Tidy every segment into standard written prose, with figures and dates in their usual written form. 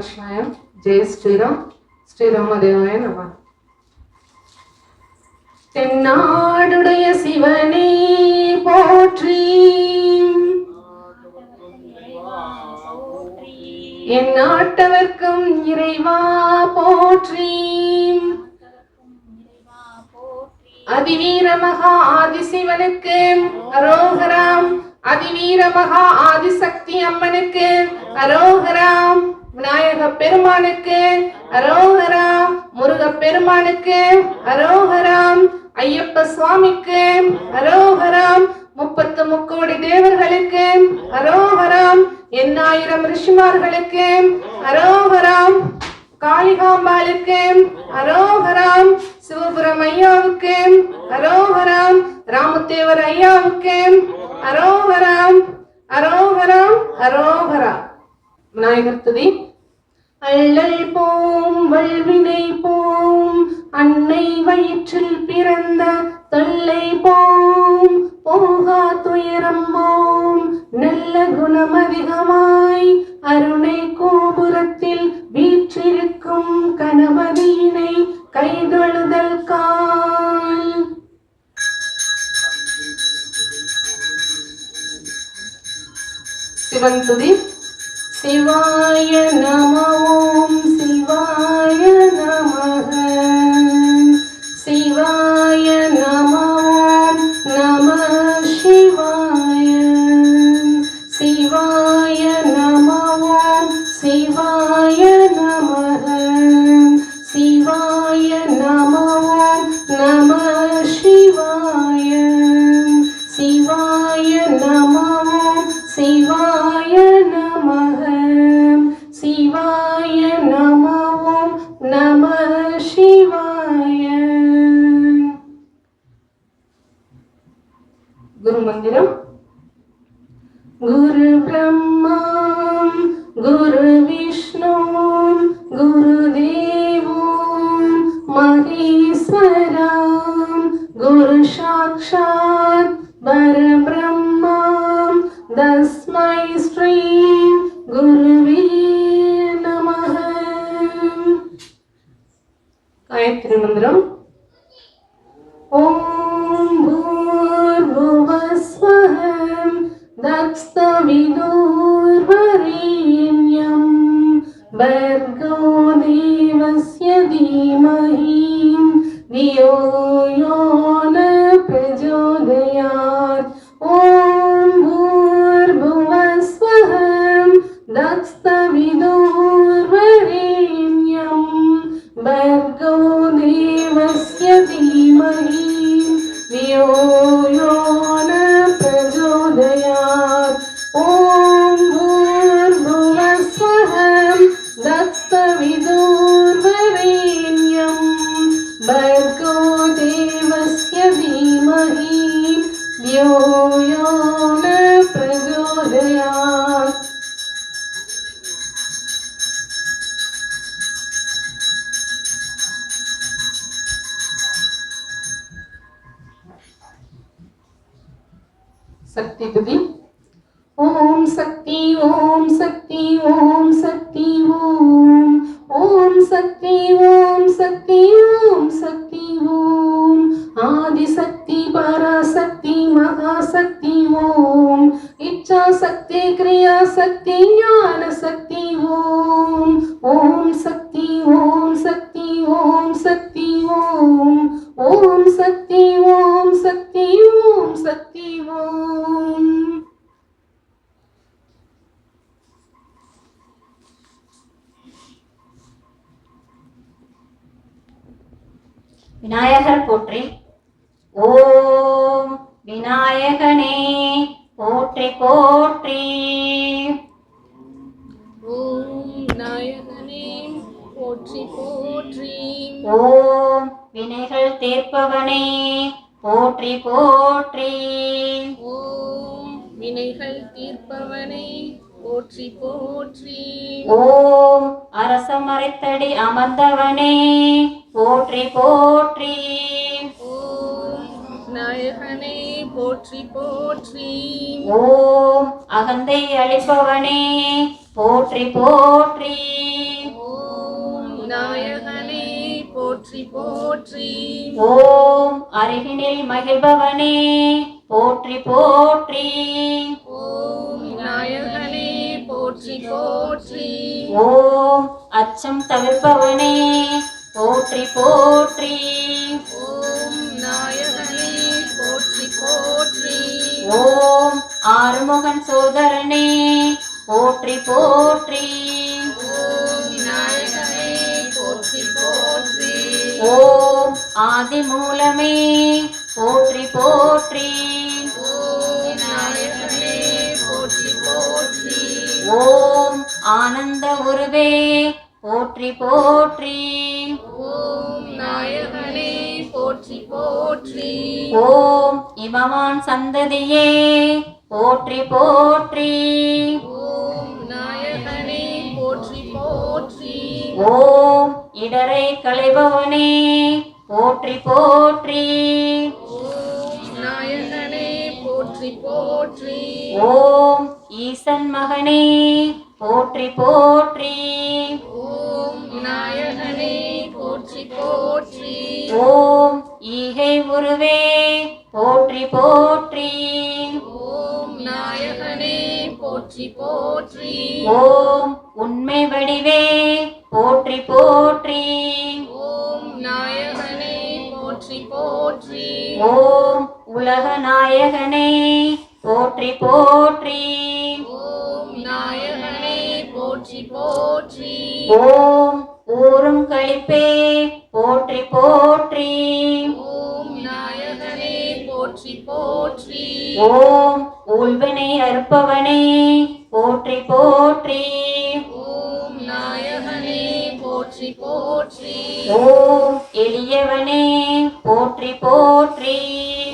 நமசிவாயம். ஜெய் ஸ்ரீராம். ஸ்ரீராமதேவாய நமः. தென்னாடுடைய சிவனே போற்றி, என் நாட்டவர்க்கும் இறைவா போற்றி. அதிவீர மகா ஆதிசிவனுக்கு அரோகராம். அதிவீர மகா ஆதிசக்தி அம்மனுக்கு அரோகராம். விநாயக பெருமானுக்கு அரோகராம். முருக பெருமானுக்கு அரோகராம். ஐயப்ப சுவாமிக்கு அரோகராம். 33 தேவர்களுக்கு அரோகராம். 8000 ரிஷிமார்களுக்கு அரோகராம். காளிகாம்பாளுக்கு அரோகராம். சிவபுரம் ஐயாவுக்கு அரோகராம். ராமதேவர் ஐயாவுக்கு அரோகராம். அரோகராம் அரோகரா. விநாயகர் துதி. அள்ளல் போம் வல்வினை போம், அன்னை வயிற்றில் பிறந்த தொல்லை போம், போகா துயரம் போம், நல்ல குணம் அதிகமாய் அருணை கோபுரத்தில் வீற்றிருக்கும் கணபதியினை கைதொழுதல் கால். சிவன் துதி. சிவாய நம ஓம் சிவாய நமக. சிவாய நம ஓம் நம சிவாய. சிவாய நம ஓம் சிவாய நமக. சிவாய நம ஓம் நம சிவாய. சிவாய நம ஓம் சிவாய நமக. சிவாய நம ஓம் நம சிவாய. குரு மந்திரம். குரு பிரம்மா குரு விஷ்ணு குரு தேவோ மகேஸ்வரா குரு சாக்ஷாத் பரபிரம்மா தஸ்மை ஸ்ரீ குருவே நமः. காயத்ரி மந்திரம். ஓம் பூர்புவஸ்வஹ தத்சவிதுர்வரேண்யம் பர்கோ தேவஸ்ய தீமஹி தியோ யோ ந பிரச்சோதயாத். ஓம் பூர்புவஸ்வஹ தத்சவிதுர்வரேண்யம் பர்கோ தேவஸ்ய தீமஹி தியோ யோ ந பிரச்சோதயாத். ஓம் பூர்புவஸ்வஹ தத்சவிதுர்வரேண்யம் பர்கோ தேவஸ்ய தீமஹி தியோ யோ ந பிரச்சோதயாத். சக்தி துதி. ஓம் சக்தி ஓம் சக்தி ஓம் சக்தி ஓம். ஓம் சக்தி ஓம் சக்தி ஓம் சக்தி ஓம். ஆதிசக்தி பராசக்தி மகாசக்தி ஓம். இச்சா சக்தி கிரியா சக்தி ஞான சக்தி ஓம். ஓம் சக்தி ஓம் சக்தி ஓம் சக்தி ஓம். ஓம் சக்தி ஓம் சக்தி ஓம் சக்தி ஓம். விநாயகர் போற்றி. ஓம் விநாயகனே போற்றி போற்றி. ஓம் விநாயகனே போற்றி போற்றி. ஓம் வினைகள் தீர்ப்பவனே போற்றி போற்றி. ஓம் வினைகள் தீர்ப்பவனே போற்றி போற்றி. ஓம் அரசமறைத்தடி அமர்ந்தவனே போற்றி போற்றி. ஓம் விநாயகனே போற்றி போற்றி. ஓம் அகந்தை அளிப்பவனே போற்றி போற்றி. போற்றி போற்றி. ஓம் அருகினில் மகிழ்பவனே போற்றி போற்றி. ஓம் விநாயகனே போற்றி போற்றி. ஓம் அச்சம் தவிர்ப்பவனே போற்றி போற்றி. ஓம் விநாயகனே போற்றி போற்றி. ஓம் ஆறுமுகன் சோதரனே போற்றி போற்றி. ஓம் விநாயகனே போற்றி போற்றி. ஓம் ஆதிமூலமே போற்றி போற்றி. ஓம் விநாயகனே போற்றி போற்றி. ஓம் ஆனந்த உருவே போற்றி போற்றி. ஓம் விநாயகனே போற்றி போற்றி. ஓம் இமவான் சந்ததியே போற்றி போற்றி. ஓம் விநாயகனே போற்றி போற்றி. ஓம் இடரை களைபவனே போற்றி போற்றி. ஓம் விநாயகனே போற்றி போற்றி. ஓம் ஈசன் மகனே போற்றி போற்றி. ஓம் விநாயகனே போற்றி போற்றி. ஓம் ஈகை உருவே போற்றி போற்றி. ஓம் விநாயகனே போற்றி போற்றி. ஓம் உண்மை வடிவே போற்றி போற்றி. ஓம் விநாயகனே போற்றி போற்றி. ஓம் உலக நாயகனே போற்றி போற்றி. ஓம் விநாயகனே போற்றி போற்றி. ஓம் ஊரும் கழிப்பே போற்றி போற்றி. ஓம் விநாயகனே போற்றி போற்றி. ஓம் ஊழ்வினை அறுப்பவனே போற்றி போற்றி. ஓம் விநாயகனே போற்றி போற்றி. ஓம் எளியவனே போற்றி போற்றி.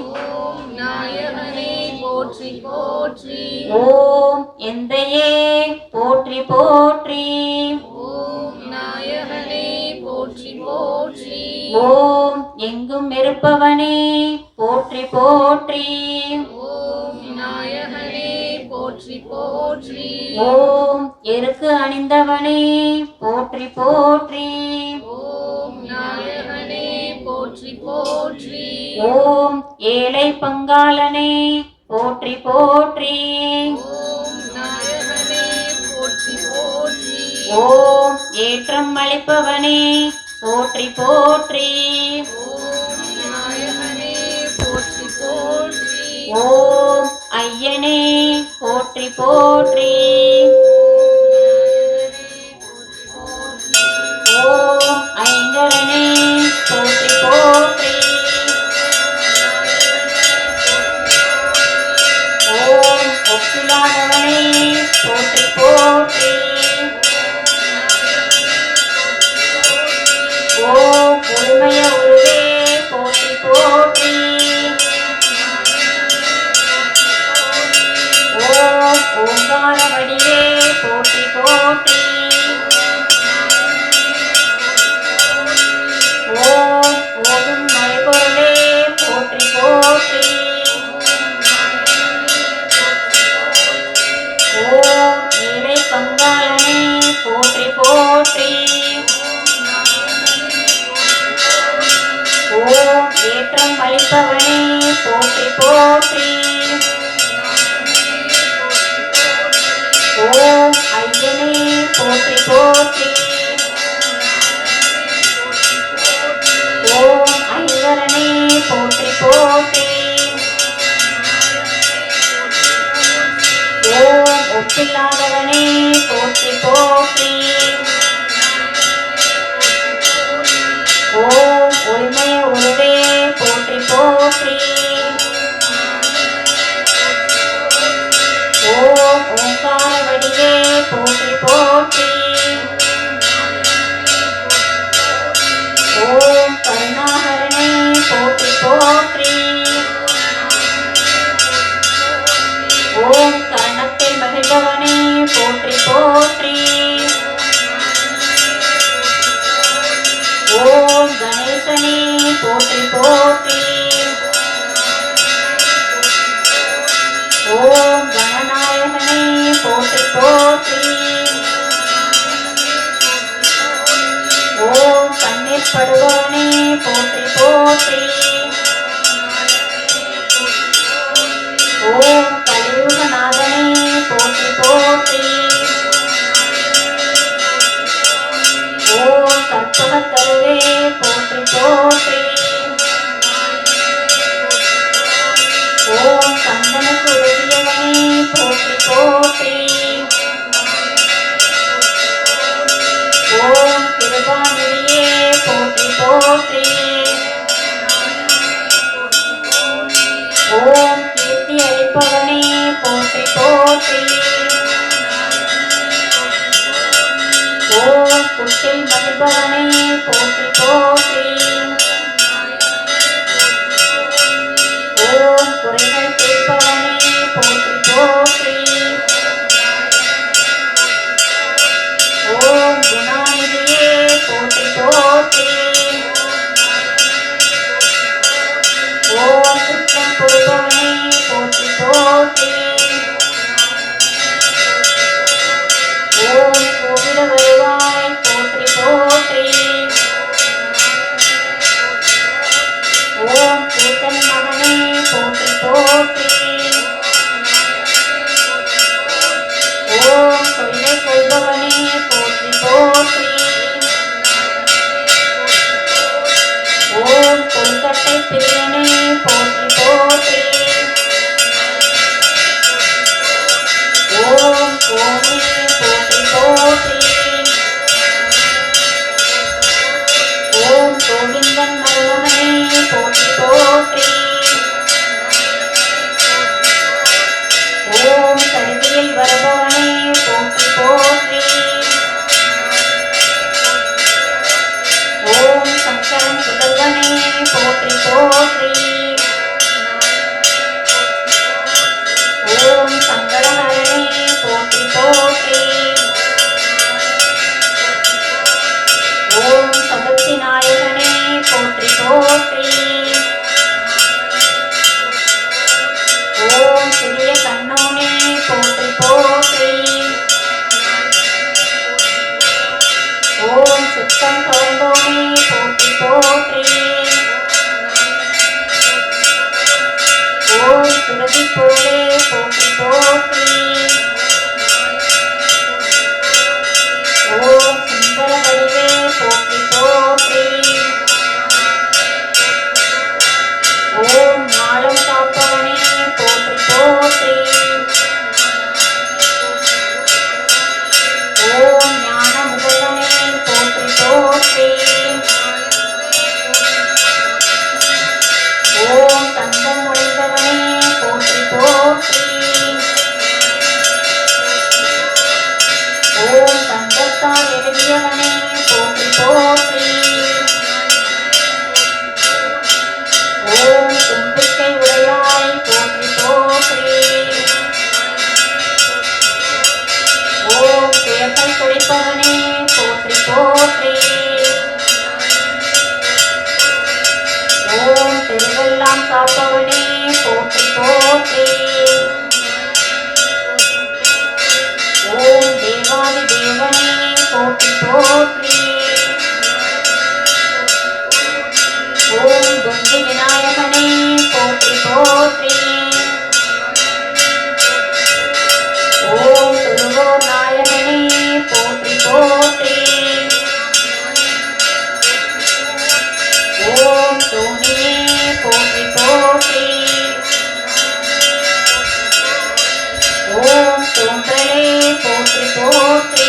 ஓம் விநாயகனே போற்றி போற்றி. ஓம் எந்தையே போற்றி போற்றி. ஓம் விநாயகனே போற்றி போற்றி. ஓம் எங்கும் இருப்பவனே போற்றி போற்றி. ஓம் விநாயகனே போற்றி போற்றி. ஓம் எருக்கு அணிந்தவனே போற்றி போற்றி. ஓம் விநாயகனே போற்றி போற்றி. ஓம் ஏழை பங்காளனே போற்றி போற்றி. ஓம் விநாயகனே போற்றி போற்றி. ஓம் ஏற்றம் அளிப்பவனே போற்றி போற்றி. ஓம் விநாயகனே போற்றி போற்றி. ஓம் ஐயனே போற்றி போற்றி. ஓம் ஐங்கரனே போற்றி போற்றி. ஓம் ஒப்பிலாதவனே போற்றி போற்றி. ஓம் உண்மைய உருவே போற்றி போற்றி. ஓம் ஓங்கார வடிவே போற்றி போற்றி. ஓம் ஓதும் மறைபொருளே போற்றி போற்றி. ஓம் ஏழை பங்காளனே போற்றி போற்றி. ஓம் ஏற்றம் அளிப்பவனே போற்றி போற்றி. ஓம் ஐயனே போற்றி போற்றி. ஓம் ஐங்கரனே போற்றி போற்றி. ஓம் ஒப்பில்லாதவனே போற்றி போற்றி. ஓம் ஒளிமய உருவே போற்றி போற்றி. ஓம் ஓங்கார வடிவே போற்றி போற்றி. ஓம் கருணாகரனே போற்றி போற்றி. ஓம் கரணத்தில் மகிழ்பவனே போற்றி போற்றி. ஓம் கணேசனே போற்றி போற்றி. ஓம் கணநாயகனே போற்றி போற்றி. ஓம் கண்ணீர் வழிபடப்படுபவனே போற்றி போற்றி. ஓம் கலியுகநாதனே போற்றி போற்றி. ஓம் கற்பகத்தருவே போற்றி போற்றி. ஓம் கந்தனுக்கு உதவியவனே போற்றி போற்றி. ஓம் கிருபாநிதியே போற்றி போற்றி. ஓம் கீர்த்தி அளிப்பவனே போற்றி போற்றி. ஓம் குட்டில் மகிழ்பவனே போற்றி போற்றி. ஓம் குறைகள் தீர்ப்பவனே போற்றி போற்றி. ஓம் குணாநிதியே போற்றி போற்றி. ஓம் குற்றம் பொறுப்பவனே போற்றி போற்றி. ஓம் கோவில வருவாய் போற்றி போற்றி. ஓம் கூத்தன் மகனே போற்றி போற்றி. ஓம் கொள்ளை கொள்பவனே போற்றி போற்றி. ஓம் கொல்கட்டை பிரியனே போற்றி போற்றி. ஓம் கோமி போற்றி போற்றி. ஓம் கோவிந்தன் மருமகனே போற்றி போற்றி. ஓம் கருவியில் வருபவனே போற்றி போற்றி. ஓம் சங்கரன் புதல்வனே போற்றி போற்றி. ஓம் சங்கடஹரனே போற்றி போற்றி. ஓம் சதுர்த்தி நாயகனே போற்றி போற்றி. ஓம் சிறிய கண்ணோனே போற்றி போற்றி. ஓம் சித்தம் கவர்ந்தோனே போற்றி போற்றி. ஓம் சுரதி போலே போற்றி போற்றி. ஓம் சுந்தர வடிவே போற்றி போற்றி. ஓம் ஞாலம் காப்பவனே போற்றி போற்றி. ஓம் ஞான முதல்வனே போற்றி போற்றி. ஓம் தந்தம் உடைந்தவனே போற்றி போற்றி. ஓம் தந்தத்தால் எழுதியவனே போற்றி போற்றி. ஓம் தும்பிக்கை உடையாய் போற்றி போற்றி. ஓம் துயர்கள் துடைப்பவனே போற்றி போற்றி. ஓம் தெருவெல்லாம் காப்பவனே போற்றி போற்றி. ஓம் தேவாதி தேவனே போற்றி போற்றி. ஓம் துண்டி விநாயகனே போற்றி போற்றி. ஓம் துருவோர் நாயகனே போற்றி போற்றி. ஓம் தோணியே போற்றி போற்றி. ஓம் தோன்றலே போற்றி போற்றி.